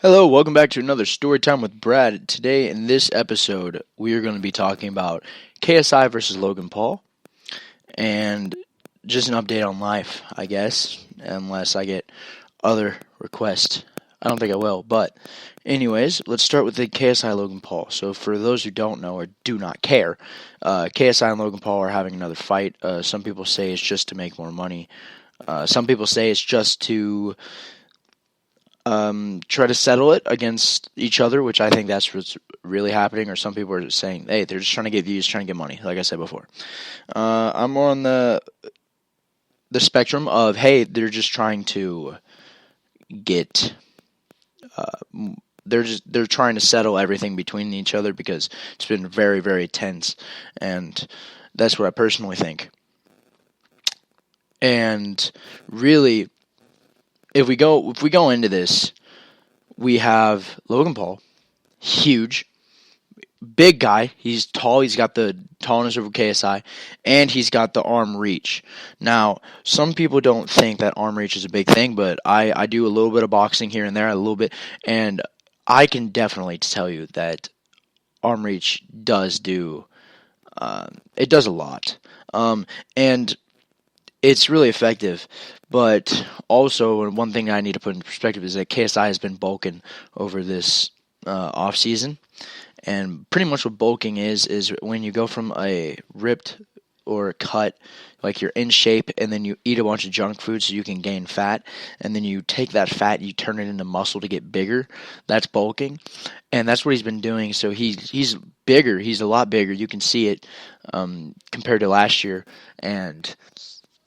Hello, welcome back to another Storytime with Brad. Today, in this episode, we are going to be talking about KSI versus Logan Paul, and just an update on life, I guess, unless I get other requests. I don't think I will, but anyways, let's start with the KSI Logan Paul. So, for those who don't know or do not care, KSI and Logan Paul are having another fight. Some people say it's just to make more money. Some people say it's just to try to settle it against each other, which I think that's what's really happening. Or some people are saying, hey, they're just trying to get views, trying to get money, like I said before. I'm more on the spectrum of, hey, they're just trying to get they're trying to settle everything between each other because it's been very, very tense, and that's what I personally think. And really, if we go into this, we have Logan Paul, huge, big guy. He's tall. He's got the tallness of KSI, and he's got the arm reach. Now, some people don't think that arm reach is a big thing, but I do a little bit of boxing here and there, a little bit, and I can definitely tell you that arm reach does do it does a lot, and it's really effective. But also, one thing I need to put in perspective is that KSI has been bulking over this off season, and pretty much what bulking is when you go from a ripped or a cut, like you're in shape, and then you eat a bunch of junk food so you can gain fat, and then you take that fat, you turn it into muscle to get bigger. That's bulking, and that's what he's been doing. So he's bigger. He's a lot bigger. You can see it compared to last year, and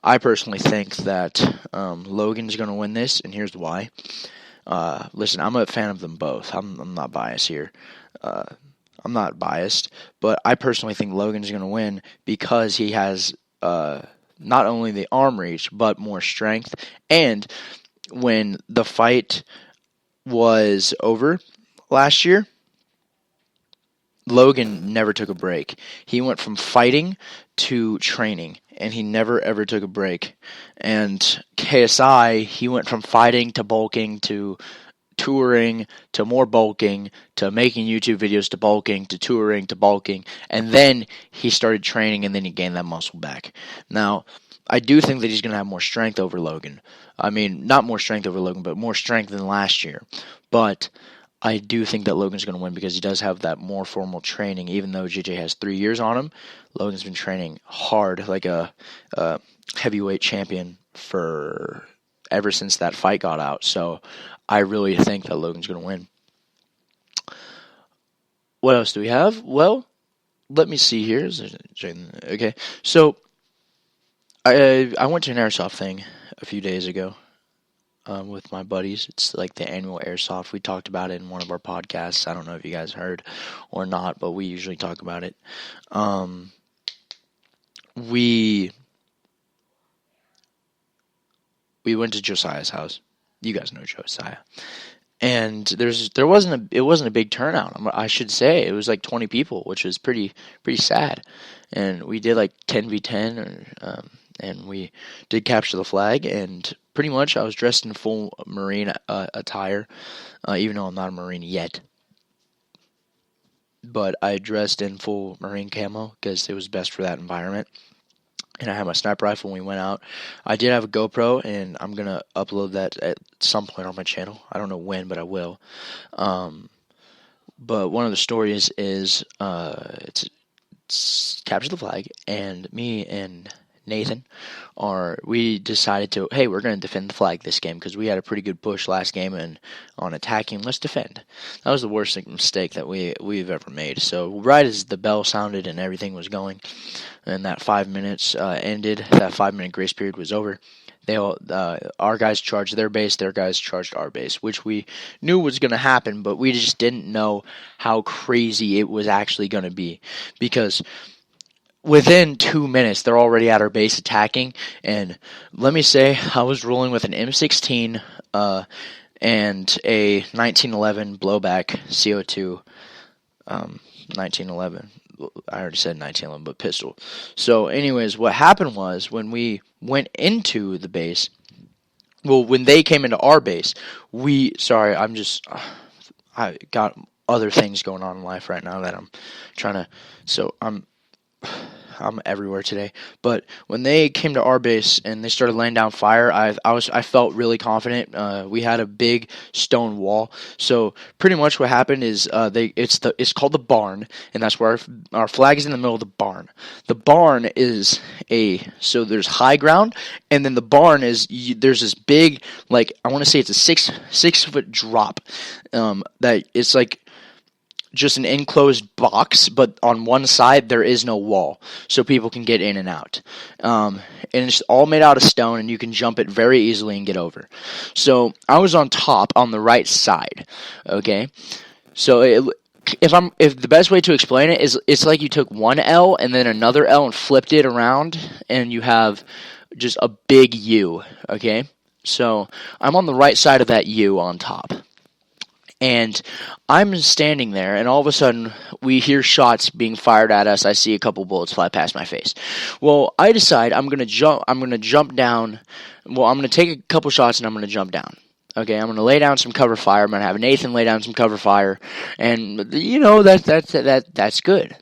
I personally think that Logan's going to win this, and here's why. Listen, I'm a fan of them both. I'm not biased here. I'm not biased, but I personally think Logan's going to win because he has not only the arm reach, but more strength. And when the fight was over last year, Logan never took a break. He went from fighting to training, and he never ever took a break. And KSI, he went from fighting to bulking to touring to more bulking to making YouTube videos to bulking to touring to bulking, and then he started training, and then he gained that muscle back. Now, I do think that he's going to have more strength over Logan. I mean, not more strength over Logan, but more strength than last year. But I do think that Logan's going to win because he does have that more formal training. Even though JJ has 3 years on him, Logan's been training hard like a heavyweight champion for ever since that fight got out. So I really think that Logan's going to win. What else do we have? Well, let me see here. Okay, so I went to an Airsoft thing a few days ago. With my buddies. It's like the annual Airsoft. We talked about it in one of our podcasts. I don't know if you guys heard or not, but we usually talk about it. We went to Josiah's house. You guys know Josiah. And it wasn't a big turnout. I should say it was like 20 people, which was pretty sad. And we did like 10v10, and we did capture the flag. And pretty much I was dressed in full Marine attire, even though I'm not a Marine yet. But I dressed in full Marine camo because it was best for that environment. And I had my sniper rifle when we went out. I did have a GoPro, and I'm going to upload that at some point on my channel. I don't know when, but I will. But one of the stories is it's Capture the Flag, and me and Nathan we decided hey, we're going to defend the flag this game because we had a pretty good push last game, and on attacking, let's defend. That was the worst mistake that we've ever made. So right as the bell sounded and everything was going, and that 5 minutes ended, that 5-minute grace period was over, our guys charged their base, their guys charged our base, which we knew was going to happen, but we just didn't know how crazy it was actually going to be, because within 2 minutes, they're already at our base attacking, and let me say, I was rolling with an M16 and a 1911 blowback CO2, 1911. I already said 1911, but pistol. So, anyways, what happened was when we went into the base, when they came into our base, I got other things going on in life right now that I'm trying to. So I'm everywhere today. But when they came to our base and they started laying down fire, I felt really confident. We had a big stone wall, so pretty much what happened is it's called the barn, and that's where our flag is in the middle of the barn. The barn is so there's high ground, and then the barn is there's this big, like, I want to say it's a 6 foot drop, that it's like just an enclosed box, but on one side there is no wall, so people can get in and out. And it's all made out of stone, and you can jump it very easily and get over. So I was on top on the right side. Okay, so if the best way to explain it is, it's like you took one L and then another L and flipped it around, and you have just a big U. Okay, so I'm on the right side of that U on top. And I'm standing there, and all of a sudden, we hear shots being fired at us. I see a couple bullets fly past my face. Well, I decide I'm gonna jump down. Well, I'm gonna take a couple shots, and I'm gonna jump down. Okay, I'm gonna lay down some cover fire. I'm gonna have Nathan lay down some cover fire, and that's good.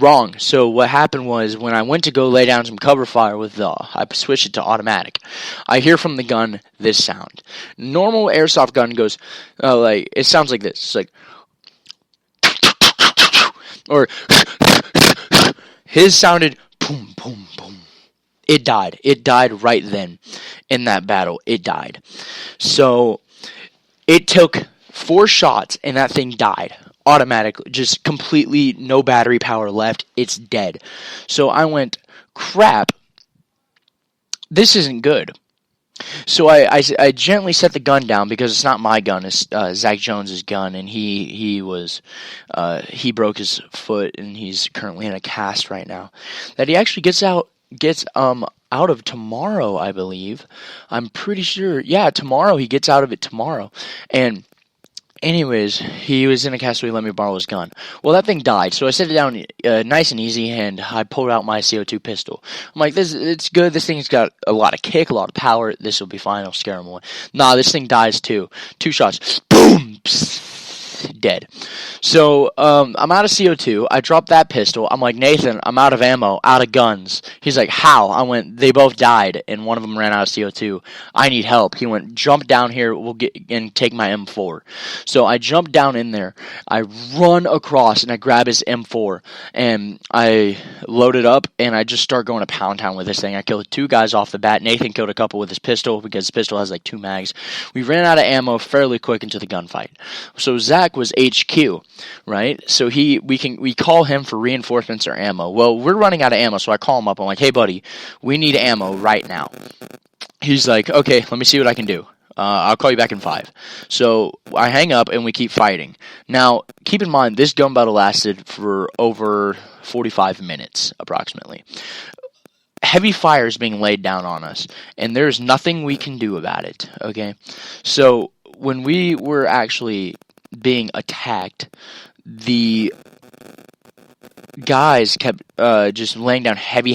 Wrong. So what happened was, when I went to go lay down some cover fire I switched it to automatic, I hear from the gun this sound. Normal airsoft gun goes, it sounds like this. It's like, or his sounded boom, boom, boom. It died. It died right then in that battle. It died. So it took 4 shots, and that thing died. Automatically, just completely no battery power left. It's dead. So I went, crap, this isn't good. So I gently set the gun down, because it's not my gun, it's Zach Jones's gun, and he broke his foot, and he's currently in a cast right now that he actually gets out of tomorrow, I believe. I'm pretty sure. Yeah, tomorrow. He gets out of it tomorrow. And anyways, he was in a cast, so he let me borrow his gun. Well, that thing died, so I set it down nice and easy, and I pulled out my CO2 pistol. I'm like, it's good. This thing's got a lot of kick, a lot of power. This will be fine. I'll scare him away. Nah, this thing dies too. 2 shots. Boom! Psst. Dead. So, I'm out of CO2. I dropped that pistol. I'm like, Nathan, I'm out of ammo, out of guns. He's like, how? I went, they both died, and one of them ran out of CO2. I need help. He went, jump down here, we'll get and take my M4. So I jump down in there. I run across, and I grab his M4, and I load it up, and I just start going to pound town with this thing. I killed 2 guys off the bat. Nathan killed a couple with his pistol, because his pistol has like 2 mags. We ran out of ammo fairly quick into the gunfight. So Zach was HQ, right? So we call him for reinforcements or ammo. Well, we're running out of ammo, so I call him up. I'm like, hey buddy, we need ammo right now. He's like, okay, let me see what I can do. I'll call you back in 5. So I hang up, and we keep fighting. Now, keep in mind, this gun battle lasted for over 45 minutes, approximately. Heavy fire is being laid down on us, and there's nothing we can do about it, okay? So when we were actually being attacked, the guys kept just laying down heavy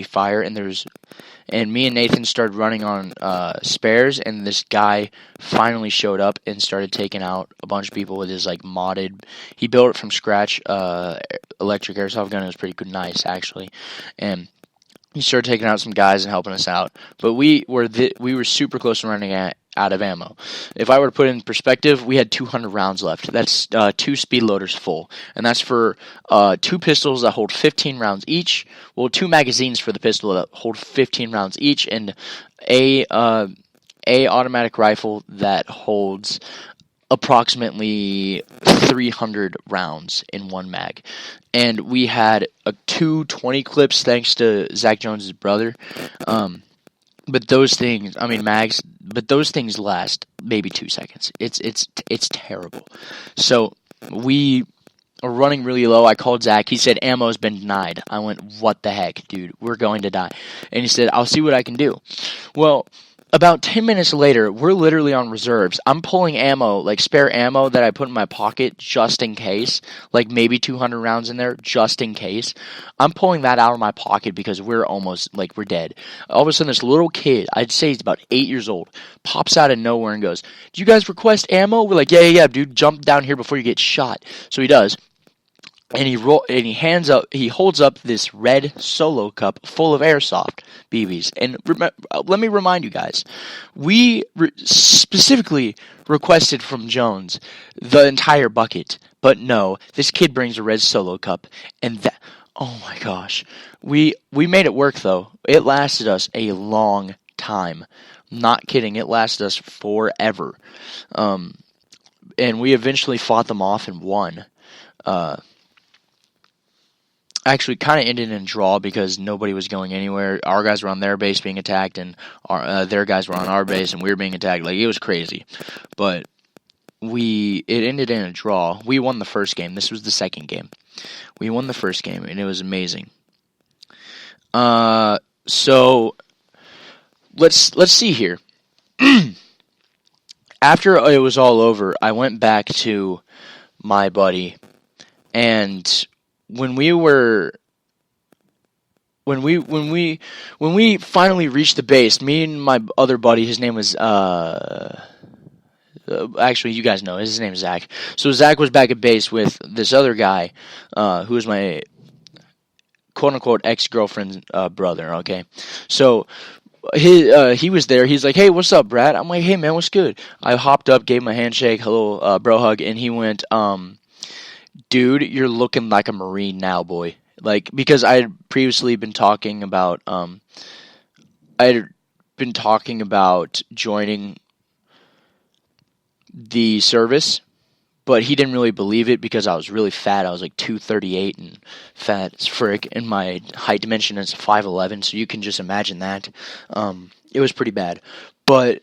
fire, and me and Nathan started running on spares, and this guy finally showed up and started taking out a bunch of people with his he built it from scratch electric airsoft gun. It was pretty good, nice actually, and he started taking out some guys and helping us out. But we were super close to running out of ammo. If I were to put it in perspective, we had 200 rounds left. That's 2 speed loaders full, and that's for 2 pistols that hold 15 rounds each. Well, 2 magazines for the pistol that hold 15 rounds each, and a automatic rifle that holds approximately 300 rounds in 1 mag. And we had 2 20 clips thanks to Zach Jones's brother. But those things, mags, but those things last maybe 2 seconds. It's terrible. So we are running really low. I called Zach. He said ammo's been denied. I went, what the heck, dude? We're going to die. And he said, I'll see what I can do. Well, About 10 minutes later, we're literally on reserves. I'm pulling ammo, like spare ammo that I put in my pocket just in case. Like maybe 200 rounds in there just in case. I'm pulling that out of my pocket because we're almost, like, we're dead. All of a sudden, this little kid, I'd say he's about 8 years old, pops out of nowhere and goes, "Do you guys request ammo?" We're like, yeah, dude, jump down here before you get shot. So he does. And he holds up this red Solo cup full of Airsoft BBs. And let me remind you guys, we specifically requested from Jones the entire bucket, but no, this kid brings a red Solo cup, and that, oh my gosh, we made it work though. It lasted us a long time. Not kidding, it lasted us forever. And we eventually fought them off and won. Actually, kind of ended in a draw because nobody was going anywhere. Our guys were on their base being attacked, and their guys were on our base, and we were being attacked. Like, it was crazy. But it ended in a draw. We won the first game. This was the second game. We won the first game, and it was amazing. So let's see here. After it was all over, I went back to my buddy, and when we finally reached the base, me and my other buddy, his name was actually, you guys know his name is Zach. So Zach was back at base with this other guy, who was my quote unquote ex-girlfriend's brother. Okay, so he was there. He's like, "Hey, what's up, Brad?" I'm like, "Hey, man, what's good?" I hopped up, gave him a handshake, a little bro hug, and he went, "Dude, you're looking like a Marine now, boy." Like, because I had previously been talking about, joining the service, but he didn't really believe it because I was really fat. I was like 238 and fat as frick, and my height dimension is 5'11", so you can just imagine that. It was pretty bad. But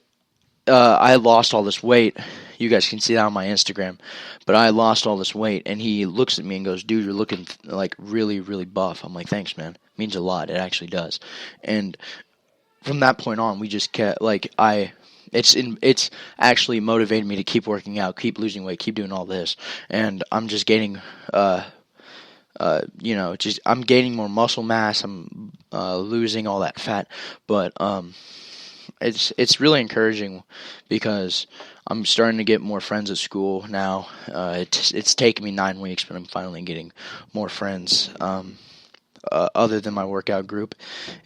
I lost all this weight. You guys can see that on my Instagram. But I lost all this weight, and he looks at me and goes, "Dude, you're looking like really, really buff." I'm like, "Thanks, man. It means a lot. It actually does." And from that point on, we just kept, like, it's actually motivated me to keep working out, keep losing weight, keep doing all this. And I'm just gaining, I'm gaining more muscle mass. I'm losing all that fat. But it's really encouraging because I'm starting to get more friends at school now. It's taken me 9 weeks, but I'm finally getting more friends other than my workout group,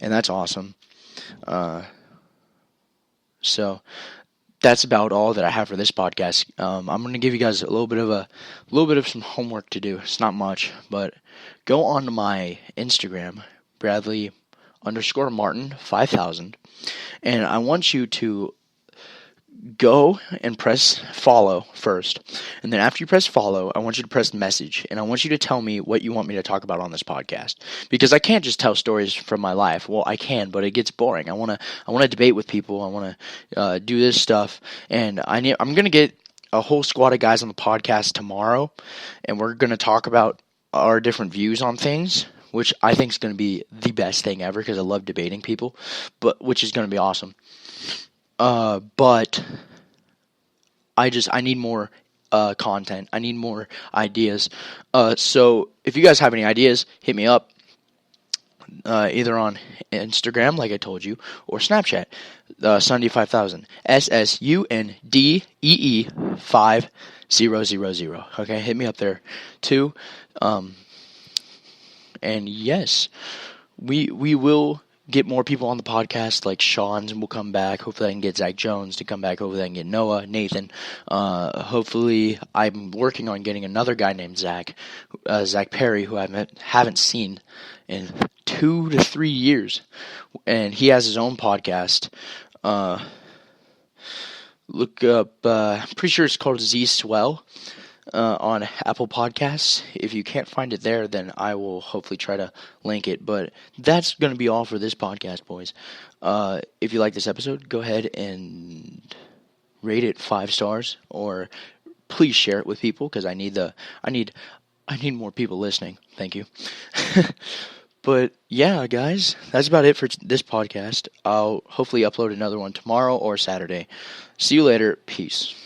and that's awesome. So that's about all that I have for this podcast. I'm going to give you guys a little bit of some homework to do. It's not much, but go on to my Instagram, Bradley_Martin5000, and I want you to go and press follow first, and then after you press follow, I want you to press message, and I want you to tell me what you want me to talk about on this podcast, because I can't just tell stories from my life. Well, I can, but it gets boring. I want to debate with people. I want to do this stuff, and I'm going to get a whole squad of guys on the podcast tomorrow, and we're going to talk about our different views on things, which I think is going to be the best thing ever because I love debating people, which is going to be awesome. But I need more content. I need more ideas. So if you guys have any ideas, hit me up. Either on Instagram, like I told you, or Snapchat, Sunday5000, SSUNDEE 5000. Okay, hit me up there too. And yes, we will get more people on the podcast, like Sean's will come back. Hopefully I can get Zach Jones to come back. Hopefully I can get Noah, Nathan. Hopefully I'm working on getting another guy named Zach Perry, who I haven't seen in 2 to 3 years. And he has his own podcast. Look up, I'm pretty sure it's called Z Swell. On Apple Podcasts. If you can't find it there, then I will hopefully try to link it. But that's going to be all for this podcast, boys. If you like this episode, go ahead and rate it 5 stars, or please share it with people because I need more people listening. Thank you. But yeah, guys, that's about it for this podcast. I'll hopefully upload another one tomorrow or Saturday. See you later. Peace.